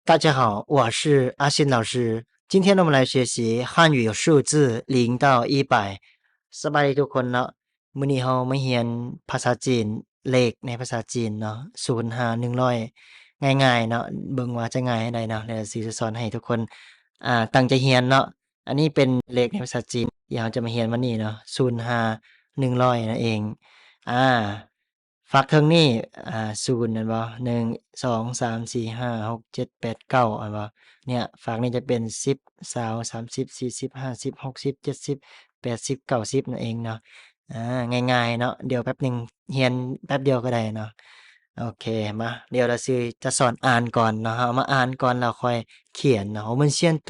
大家好，我是阿信老师。今天呢，我们来学习汉语数字0到100สบายดีทุกคนเนาะมื้อนี้เรามาเรียนภาษาจีนเลขในภาษาจีนเนาะ0 5 100ง่ายๆเนาะเบิ่งว่าจะง่ายอันใดเนาะแล้วสิจะสอนให้ทุกคนตั้งใจเรียนเนาะอันนี้เป็นเลขในภาษาจีนที่เราจะมาเรียนวันนี้เนาะ0 5 100นั่นเองอาฝั่งเทิงนี้0แม่นบ่1 2 3 4 5 6 7 8 9แม่นบ่เนี่ยฝั่งนี้จะเป็น10 20 30 40 50 60 70 80 90นั่นเองเนาะง่ายๆเนาะเดี๋ยวแป๊บหนึ่งเรียนแป๊บเดียวก็ได้เนาะโอเคมาเดี๋ยวเราสิจะสอนอ่านก่อนเนาะเรามาอ่านก่อนแล้วค่อยเขียนเนาะ我们先读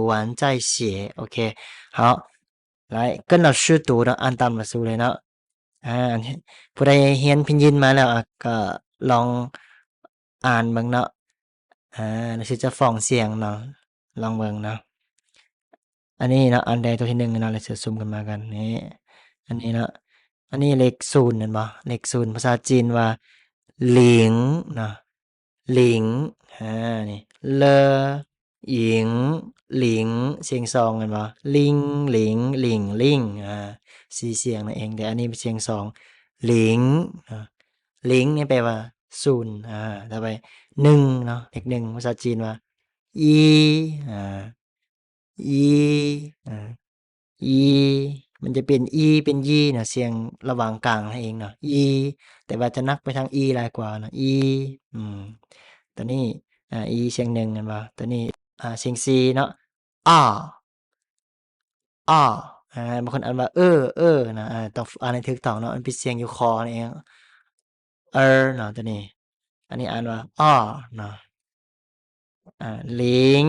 完再写โอเค好来跟老师读เนาะอ่านตามหลักสูตรเลยเนาะผู้ใดเรียนพินยินมาแล้วก็ลองอ่านเบิ่งเนาะแล้วสิจะฟ้องเสียงเนาะลองเบิ่งเนาะอันนี้เนาะอันใดตัวที่1เนาะแล้วจะซูมกันมากันนี่อันนี้เนาะอันนี้เลข0แม่นบ่เลข0ภาษาจีนว่าหลิงเนาะหลิงนี่เลอหญิงหลิงเสียง2แม่นบ่ลิงหลิงหลิ่งลิ่ง4เสียงนั่นเองแต่อันนี้เป็นเสียง2หลิงเนาะหลิงนี่แปลว่า0ต่อไป1เนาะเลข1ภาษาจีนว่าอีอ่าอีอีมันจะเป็นอีเป็นยี่เนาะเสียงระหว่างกลางนั่นเองเนาะอีแต่ว่าจะนักไปทางอีหลายกว่าเนาะอีอืมตัวนี้อีเสียง1แม่นบ่ตัวนี้เสียง4เนาะอ้ออ้อบางคนอ่านว่านะต้องอ่านให้ถูกต้องเนาะมันเป็นเสียงอยู่คอนั่นเองเนาะตัวนี้อันนี้อ่านว่าอ้อเนาะหลิง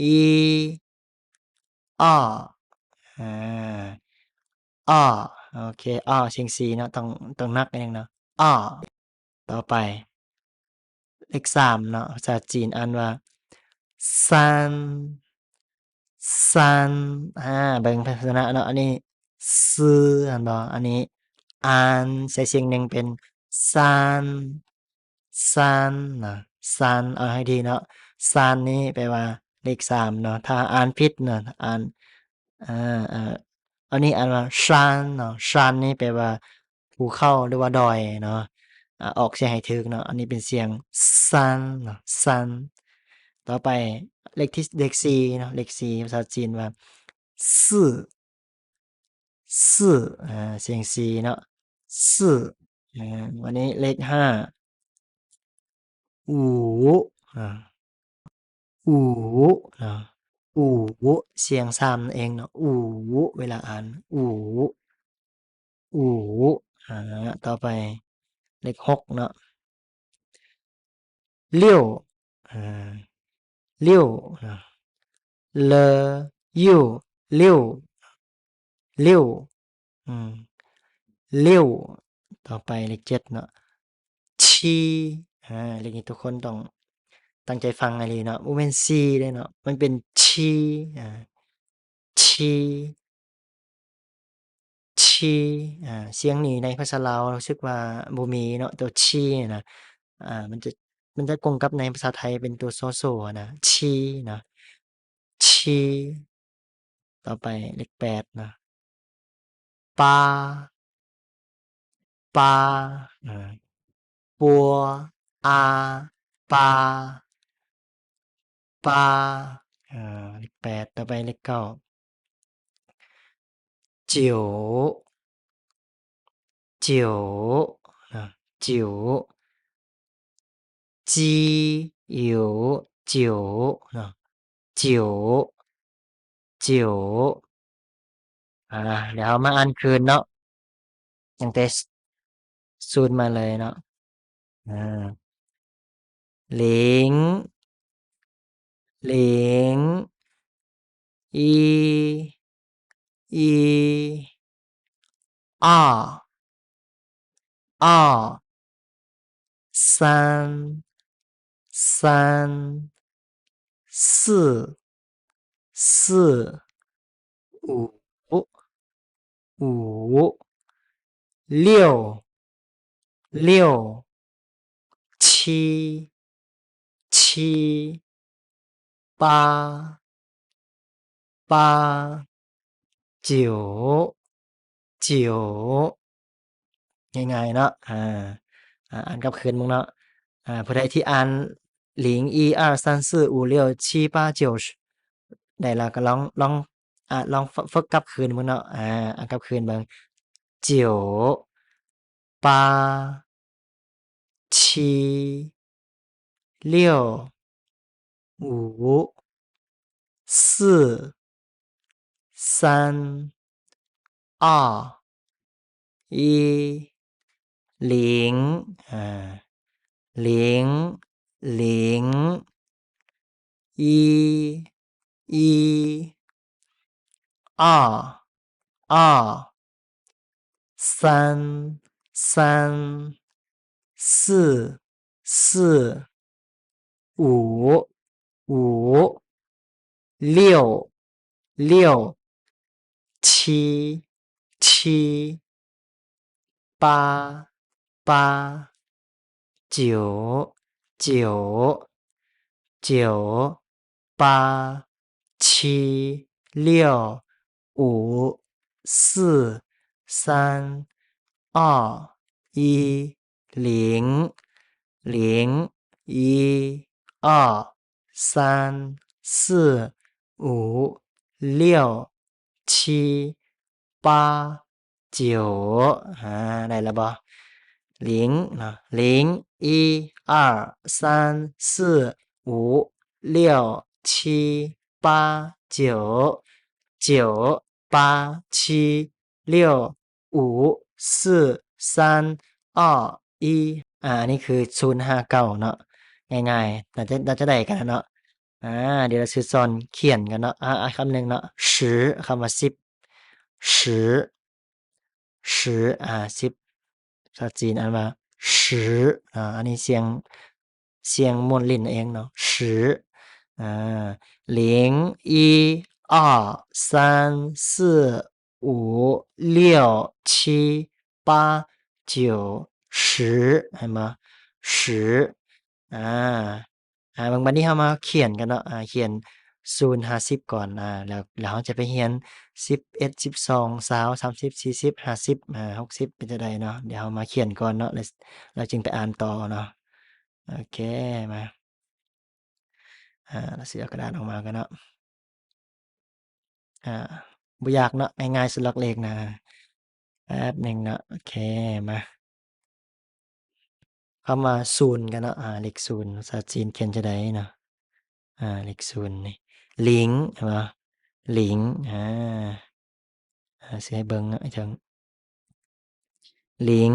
อีอ้ออาอ้อโอเคอ้อเสียง4เนาะต้องนักนิดหนึ่งเนาะอ้อต่อไปเลข3เนาะภาษาจีนอ่านว่าซันซันเบิ่งพยัญชนะเนาะอันนี้ซื่อแม่นบ่อันนี้อ่านใช้เสียง1เป็นซันซันเนาะซันเอาให้ดีเนาะซันนี่แปลว่าเลข3เนาะถ้าอ่านผิดเนาะอ่านอาอันนี้อ่านว่าชันเนาะชันนี่แปลว่าภูเขาหรือว่าดอยเนาะออกเสียงให้ถูกเนาะอันนี้เป็นเสียงซันเนาะซันต่อไปเลข4เนาะเลข4ภาษาจีนว่าซื่อซื่อเสียง4เนาะซื่อวันนี้เลข5อู่อาอู่เนาะอู่เสียง3นั่นเองเนาะอู่เวลาอ่านอู่อู่อาต่อไปเลข6เนาะเลี้ยวอาเลี้ยวเนาะเลอยิ่วเลี้ยวเลี้ยวอืมเลี้ยวต่อไปเลข7เนาะชีเลขนี้ทุกคนต้องตั้งใจฟังให้ดีเนาะบ่แม่นซีเด้เนาะมันเป็นชีอาชีชีเสียงนี้ในภาษาลาวรู้สึกว่าบ่มีเนาะตัวชีอะนะมันจะกงกับในภาษาไทยเป็นตัวซอโซอะนะชีเนาะชีต่อไปเลข8เนาะปาปาปัวอาปาปาเลข8ต่อไปเลข9จิ๋วจิ๋วนะจิ๋วจีหยวจิ๋วเนาะจิ๋วจิ๋วเดี๋ยวเรามาอ่านคืนเนาะตั้งแต่0มาเลยเนาะอาหลิงหลิงอีอีอ้ออ้อ三三四四五五六六七七八八九九ง่ายๆเนาะอ่านกลับคืนมึงเนาะผู้ใดที่อ่าน011234567890ได้แล้วก็ลองลองฝึกกลับคืนมึงเนาะอ่านกลับคืนเบิ่ง九八七六五四三二一零零零一一二二三三四四五五六六七七八八九九九八七六五四三二一零零一二三四五六七八九ได้แล้วบ่零零一二三四五六七八九九八七六五四三二一อันนี้คือ059เนาะง่ายๆน่าจะได้กันแล้วเนาะเดี๋ยวเราสิสอนเขียนกันเนาะคำหนึ่งเนาะ10คำว่า101010ภาษาจีนอ่านว่า10อันนี้เสียงม้วนลิ้นเองเนาะ10011234567890เห็นบ่10บางบัดนี้เฮามาเขียนกันเนาะเขียน0-10ก่อนแล้วเราจะไปเรียน11 12 20 30 40 50 60เป็นจั่งใดเนาะเดี๋ยวเรามาเขียนก่อนเนาะแล้วจึงไปอ่านต่อเนาะโอเคมาเราสิเอากระดาษออกมากันเนาะบ่ยากเนาะง่ายๆสุดหลักเลขนะแป๊บหนึ่งเนาะโอเคมาคำว่า0กันเนาะเลข0ภาษาจีนเขียนจั่งใดเนาะเลข0นี่ลิงเห็นบ่ลิงสิให้เบิ่งเนาะจังลิง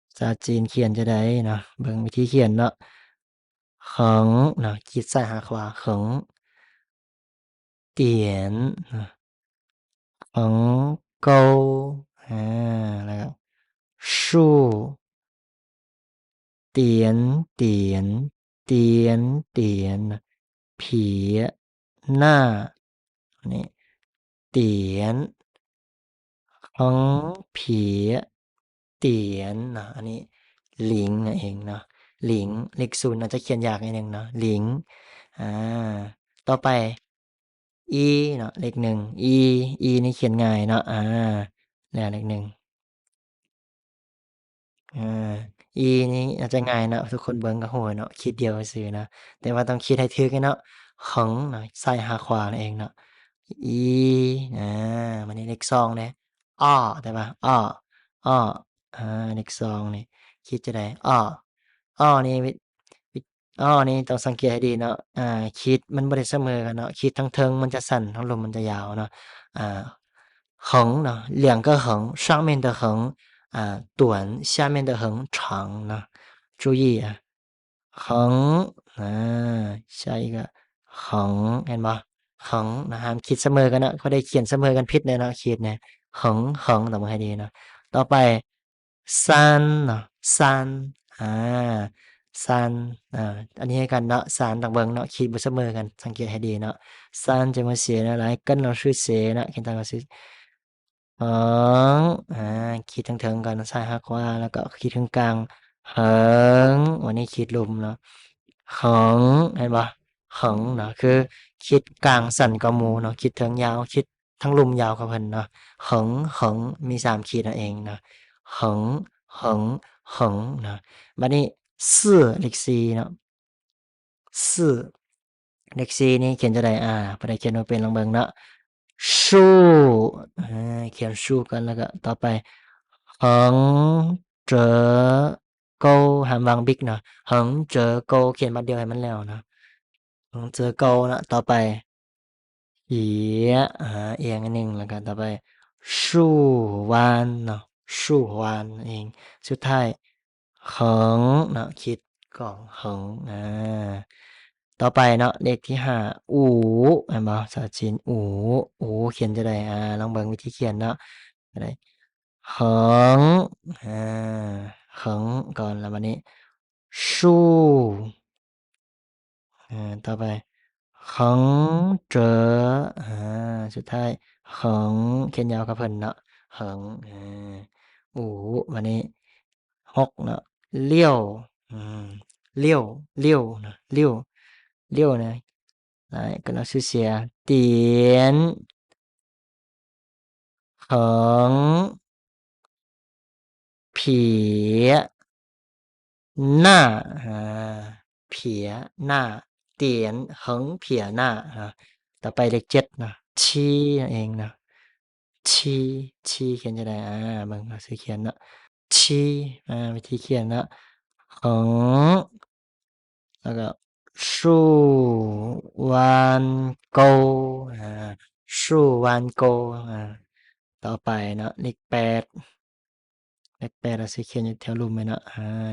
ภาษาจีนเขียนจั่งใดเนาะเบิ่งวิธีเขียนเนาะ横เนาะขีดซ้ายหาขวา横点横勾แล้วก็竖点点点点撇捺นี่点横撇点เนาะอันนี้หลิงนั่นเองเนาะหลิงเลข0อาจจะเขียนยากนิดหนึ่งเนาะหลิงต่อไปอีเนาะเลข1อีนี่เขียนง่ายเนาะแล้วเลข1อาอีนี่อาจจะง่ายเนาะทุกคนเบิ่งก็ฮู้เนาะคิดเดียวซื่อๆนะแต่ว่าต้องคิดให้ถูกเนาะเหิงเนาะซ้ายหาขวานั่นเองเนาะอีอาบัดนี้เลข2เด้อ้อได้เปล่าอ้ออ้ออาเลข2นี่คิดจั่งใดอ้ออ้อนี่วิอ้อนี่ต้องสังเกตให้ดีเนาะขีดมันบ่ได้เสมอกันเนาะขีดทางเทิงมันจะสั้นทางลงมันจะยาวเนาะอ่า横เนาะ两个横上面的横短下面的横长呢注意横下一个横เห็นบ่横นะห้ามคิดเสมอกันนะเขาได้เขียนเสมอกันผิดเลยเนาะขีดเนี่ย横ต้องเบิ่งให้ดีเนาะต่อไป三เนาะ三三อันนี้ให้กันเนาะ3ต้องเบิ่งเนาะขีดบ่เสมอกันสังเกตให้ดีเนาะ三怎么写呢来跟老师写呢跟张老师เหิงขีดเถิงๆก่อนซ้ายหาขวาแล้วก็ขีดตรงกลางเหิงวันนี้ขีดลมเนาะ เหิงเห็นบ่เหิงเนาะคือคิดกลางสั้นกว่าหมู่เนาะคิดเทิงยาวคิดทั้งลุ่มยาวกว่าเพิ่นเนาะเหิงเหิงมี3ขีดนั่นเองเนาะเหิงเหิงเหิงเนาะบัดนี้ซื่อเลข4เนาะซื่อเลข4นี่เขียนจั่งใดผู้ใดเขียนบ่เป็นลองเบิ่งเนาะสู้เขียนสู้ก่อนแล้วก็ต่อไปเหิงเจ๋อโกหามวางบิ๊กเนาะเหิงเจ๋อโกเขียนบัดเดียวให้มันแล้วเนาะ เจอเกานะต่อไปเหยียเอียงอันหนึ่งแล้วกันต่อไปสู้วานเนาะสู้วานเองสุดท้ายเหิงเนาะคิดก่อนเหิงต่อไปเนาะเลขที่5อูเห็นบ่สระจีนอูเขียนจั่งใดลองเบิ่งวิธีเขียนเนาะจั่งใดเหิงอาเหิงก่อนแล้วบัดนี้สู้ต่อไป เหิงเจ๋อสุดท้ายเหิงเขียนยาวกับเพิ่นเนาะเหิงอูบัดนี้6เนาะเลี้ยวอืมเลี้ยวเลี้ยวเนาะเลี้ยวเลี้ยว呢来跟老师写点横撇捺撇捺点横撇捺ต่อไปเลข7เนาะชี้นั่นเองเนาะชี้เขียนจั่งใดเบิ่งหนังสือเขียนเนาะชี้วิธีเขียนเนาะเหิงแล้วก็สู้วันโกสู้วันโกต่อไปเนาะเลข8หนังสือเขียนอยู่แถวรูปไหมเนาะ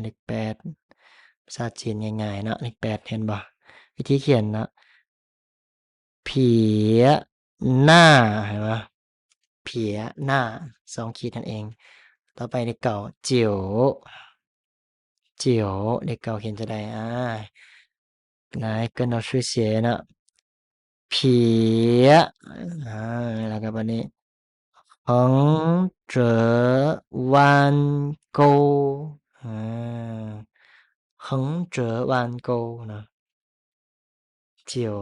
เลข8ภาษาจีนง่ายๆเนาะเลข8เห็นบ่วิธีเขียนเนาะเผียหน้าเห็นบ่เผียหน้า2ขีดนั่นเองต่อไปเลข9เจียวเลข9เขียนจั่งใด来跟老师写呢撇แล้วก็บัดนี้横折弯钩横折弯钩เนาะเจียว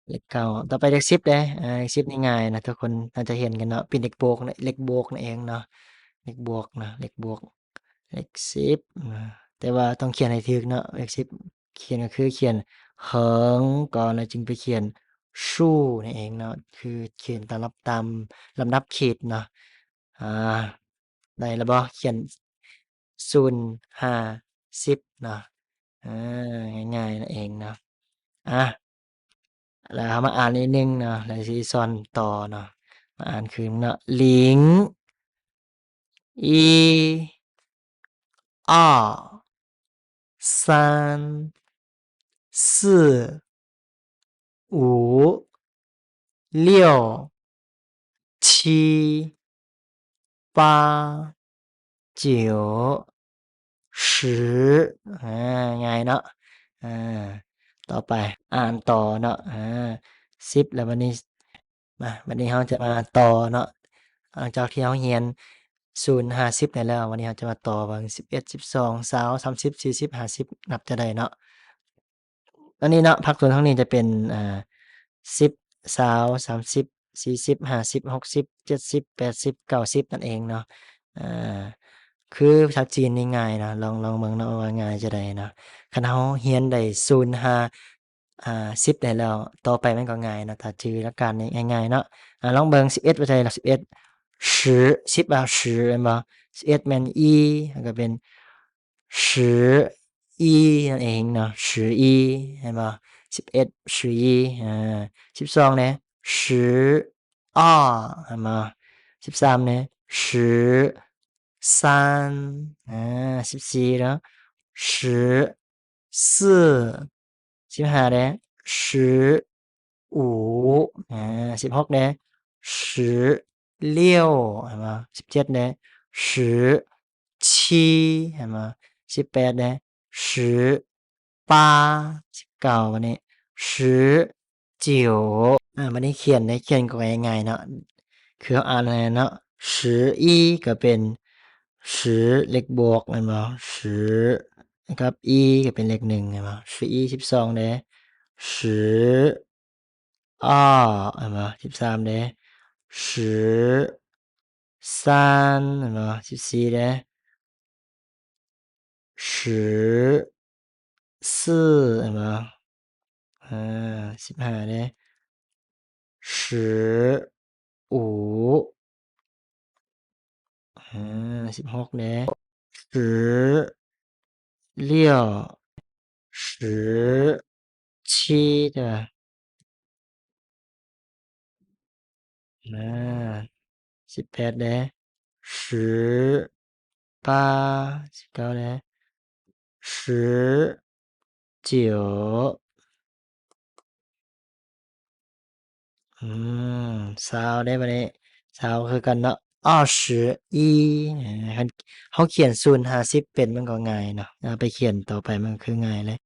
เลข9ต่อไปเลข10เด้เลข10นี่ง่ายนะทุกคนน่าจะเห็นกันเนาะเป็นเลขบวกเลขบวกนั่นเองเนาะเลขบวกนะเลขบวกเลข10นะแต่ว่าต้องเขียนให้ถูกเนาะเลข10เขียนก็คือเขียนเหิงก่อนแล้วจึงไปเขียนสู้นั่นเองเนาะคือเขียนตามลำดับขีดเนาะอาได้แล้วบ่เขียน0 5 10เนาะง่ายๆนั่นเองเนาะอาแล้วเรามาอ่านนิดหนึ่งเนาะแล้วสิสอนต่อเนาะมาอ่านคือเนาะหลิง一二三四五六七八九10ง่ายเนาะต่อไปอ่านต่อเนาะ10แล้วบัดนี้บัดนี้เราจะมาต่อเนาะหลังจากที่เราเรียน0 50ได้แล้ววันนี้เราจะมาต่อเบิ่ง11 12 20 30 40 50นับจะได้เนาะอันนี้เนาะพักส่วนทางนี้จะเป็น10 20 30 40 50 60 70 80 90นั่นเองเนาะอ่าคือภาษาจีนนี่ง่ายนะลองเบิ่งเนาะว่าง่ายจั่งใดเนาะคันเราเรียนได้0 5 10ได้แล้วต่อไปมันก็ง่ายเนาะถ้าจื่อหลักการนี้ง่ายๆเนาะลองเบิ่ง11ว่าจั่งใดล่ะ1110 1010แม่นบ่11แม่นอีแล้วก็เป็น10อีนั่นเองเนาะ10อีเห็นบ่111112เด้12เห็นบ่13เด้1314เนาะ14 15เด้1516เด้16เห็นบ่17เด้17เห็นบ่18เด้18 19บัดนี้19บัดนี้เขียนได้เขียนก็ง่ายๆเนาะคือเราอ่านได้เนาะ11ก็เป็น10เลขบวกแม่นบ่10 นะครับอีก็เป็นเลข1เห็นบ่12เด้10อ้อเห็นบ่13เด้13เห็นบ่14เด้14เห็นบ่15เด้1516เด้16 17对吧18เด้18 19เด้1920เด้บัดนี้20คือกันเนาะ21คันเฮาเขียน0 50เป็นมันก็ง่ายเนาะไปเขียนต่อไปมันคือง่ายเลย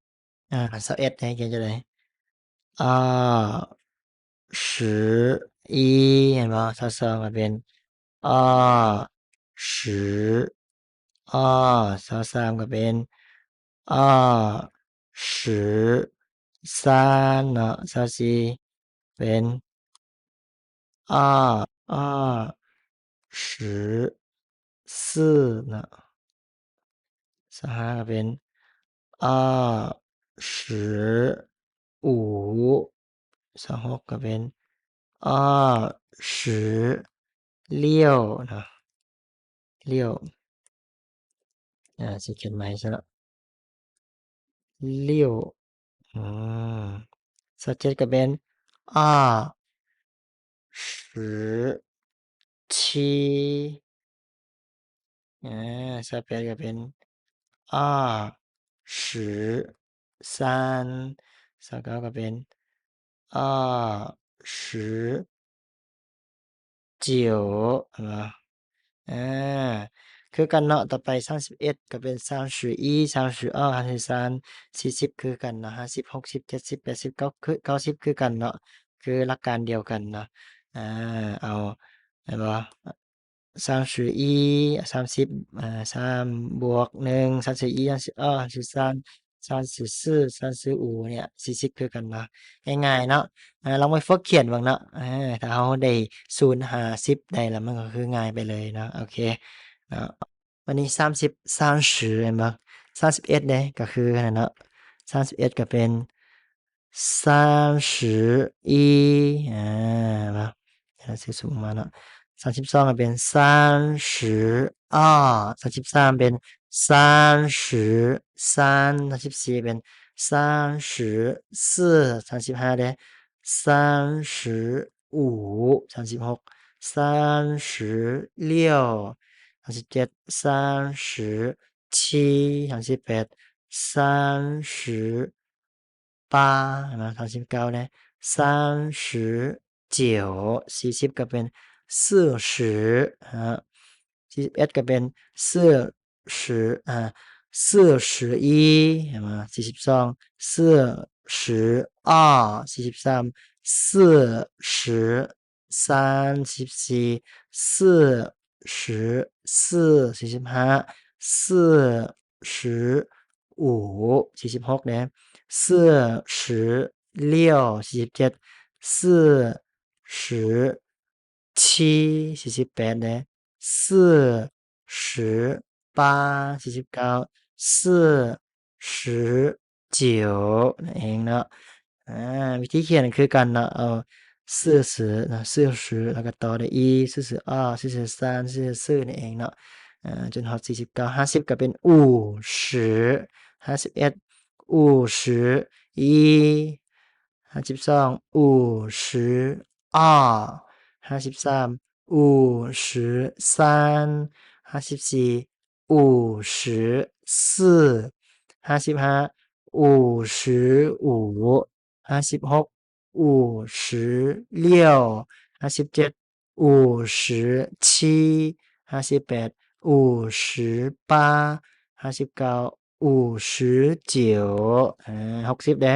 21เด้เขียนจั่งใด21เห็นบ่22ก็เป็น2023ก็เป็น23เนาะ24เป็น24เนาะ25ก็เป็น25 26ก็เป็น26เนาะ6สิเขียนใหม่ซะแล้ว6อืม27ก็เป็น2728ก็เป็น23 29ก็เป็น29เห็นบ่อาคือกันเนาะต่อไป31ก็เป็น31 32 33 40คือกันเนาะ50 60 70 80 90 90คือกันเนาะคือหลักการเดียวกันเนาะอาเอาแม่นบ่31 303บวก1 34 33 34 34เนี่ย40คือกันเนาะง่ายๆเนาะลองไปฝึกเขียนเบิ่งเนาะถ้าเราได้0 50ได้แล้วมันก็คือง่ายไปเลยเนาะโอเคเนาะวันนี้30 30เห็นบ่31เด้ก็คืออันนั้นเนาะ31ก็เป็น31เห็นบ่ซื้อสูงมาเนาะ32ก็เป็น32 33เป็น33 34เป็น34 35เด้35 36 36 37 37 38 38เห็นบ่39เด้39 40ก็เป็น4041ก็เป็น4041เห็นบ่42 42 43 43 44 44 45 45 46เด้46 47 47 48เด้48 49 49นั่นเองเนาะวิธีเขียนคือกันเนาะเอา40เนาะ40แล้วก็ต่อด้วยอี4043 44นั่นเองเนาะจนฮอด49 50ก็เป็น50 51 51 52 52 53 53 54 54 55 55 56 56 57 57 58 58 59 5960เด้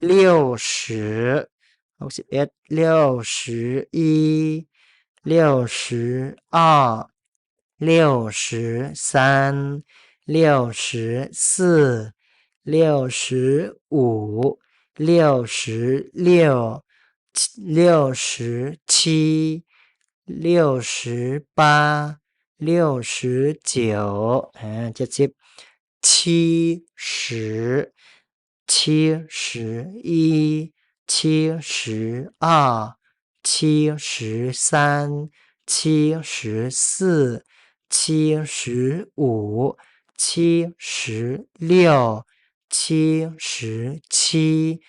60 61 61 62 63 64、65、66、67、68、6970、70、71、72、73、74、75、76、77、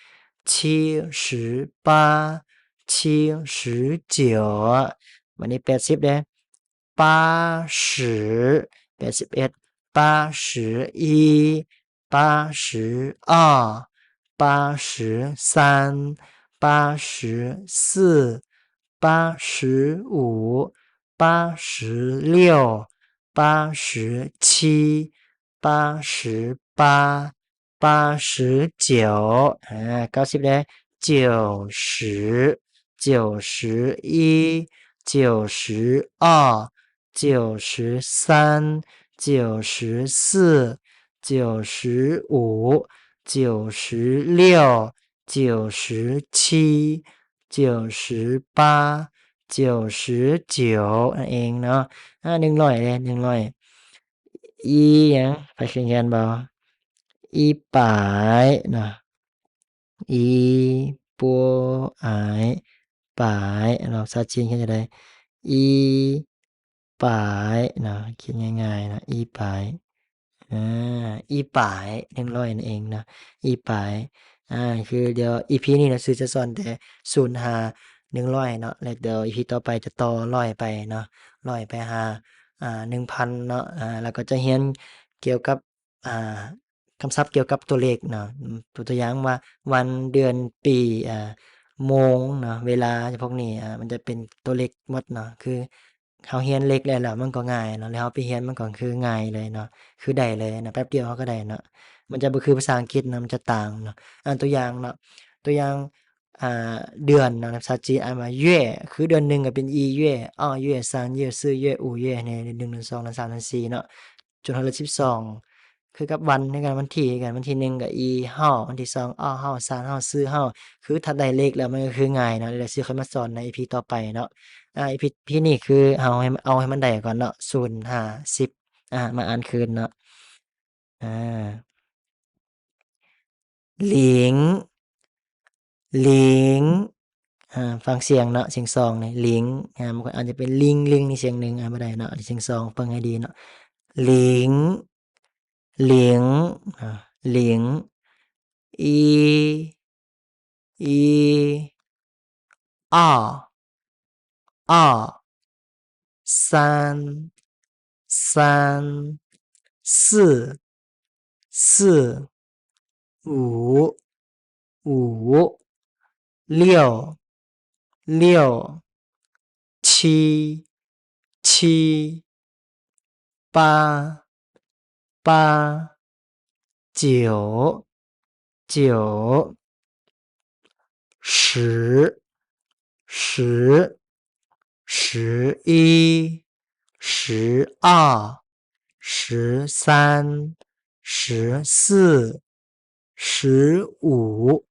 78、79วันนี้80เด้80 81 81 82 83 84 85 86 87 88 8990เด้90 91 92 93 94 95 96 97 98 99นั่นเองเนาะ100เด้100อีหยังไปเขียนบ่อีปลายเนาะอีปัวอายปลายเราภาษาจีนเขียนจั่งใดอีปลายเนาะเขียนง่ายๆนะอีปลายอีปลาย100นั่นเองนะอีปลายคือเดี๋ยว EP นี้นะจะสอนแต่0 5 100เนาะแล้วเดี๋ยว EP ต่อไปจะต่อ100ไปเนาะ100ไปหา1,000เนาะแล้วก็จะเรียนเกี่ยวกับคำศัพท์เกี่ยวกับตัวเลขเนาะตัวอย่างว่าวันเดือนปีโมงเนาะเวลาพวกนี้มันจะเป็นตัวเลขหมดเนาะคือเราเรียนเลขแล้วมันก็ง่ายเนาะแล้วเราไปเรียนมันก็คือง่ายเลยเนาะคือได้เลยนะแป๊บเดียวเราก็ได้เนาะมันจะบ่คือภาษาอังกฤษนะมันจะต่างเนาะตัวอย่างเนาะตัวอย่างเดือนเนาะภาษาจีนอ่านว่า月คือเดือนหนึ่งก็เป็น1月2月3月4月5月เนี่ย1เดือน2เดือน3เดือน4เนาะจนฮอด12คือกับวันคือกันวันที่คือกันวันที่1ก็อีเฮาวันที่2อ้อเฮา3เฮา4เฮาคือถ้าได้เลขแล้วมันก็คือง่ายเนาะเดี๋ยวสิค่อยมาสอนใน EP ต่อไปเนาะEP นี้คือเอาให้มันได้ก่อนเนาะ0 5 10มาอ่านคืนเนาะหลิงหลิงฟังเสียงเนาะเสียงซองนี่หลิงบางคนอาจจะเป็นลิงลิงนี่เสียงหนึ่งบ่ได้เนาะเสียงซองฟังให้ดีเนาะหลิงหลิงหลิงอีอ้ออ้อ3 3 4 4 5 5 6 6 7 7 8 8 9 9 10 10 11 12 13 14 15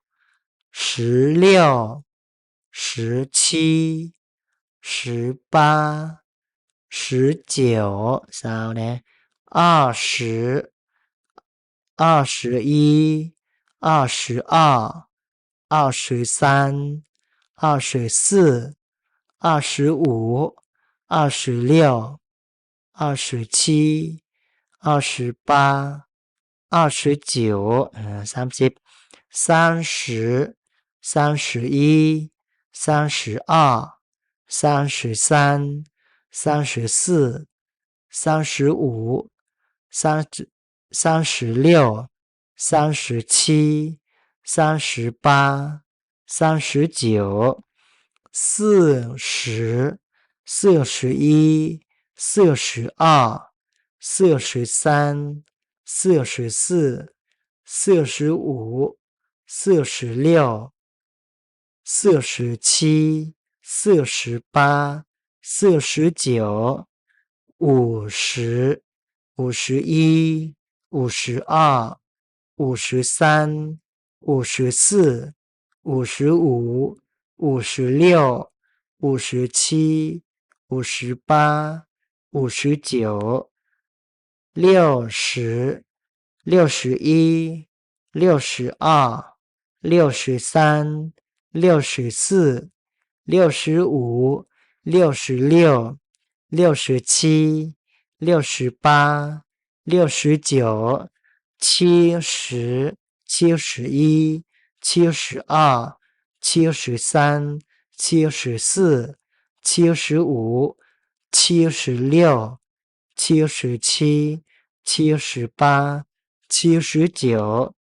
16 17 18 1920呢20 21 22 23 24 25 26 27 28 2930 30 31 32 33 34 35 36 37 38 39 40 41 42 43 44 45 46 47 48 49 50 51、52、53、54、55、56、57、58、59、60、61、62、63、64、65、66、67、68、69、70、71、72、73、74、75、76、77、78、79、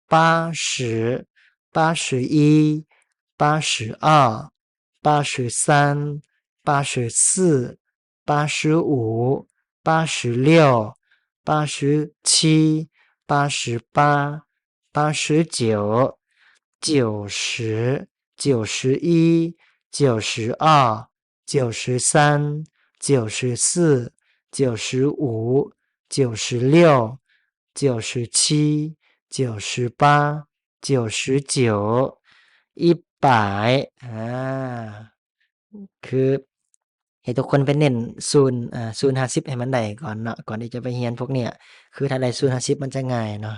80、81、82、83、84、85、86、87、88、89、90、91、92、93、94、95、96、97、98、99、100คือให้ทุกคนไปเน้น0 50ให้มันได้ก่อนเนาะก่อนที่จะไปเรียนพวกเนี้ยคือถ้าได้0 50มันจะง่ายเนาะ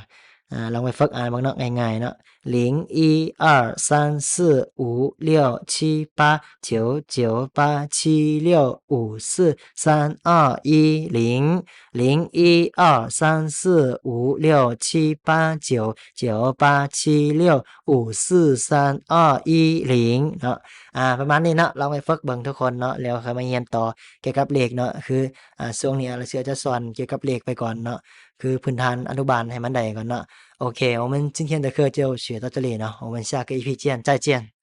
ลองไปฝึกอ่านบ้างเนาะง่ายๆเนาะ0123456798969431100123456798969431เนาะประมาณนี้เนาะลองไปฝึกเบิ่งทุกคนเนาะแล้วค่อยมาเรียนต่อเกี่ยวกับเลขเนาะคือช่วงนี้เราเสือจะสอนเกี่ยวกับเลขไปก่อนเนาะคือพื้นฐานอนุบาลให้มันได้ก่อนเนาะโอเค我们今天的课就学到这里了我们下个 EP 见再见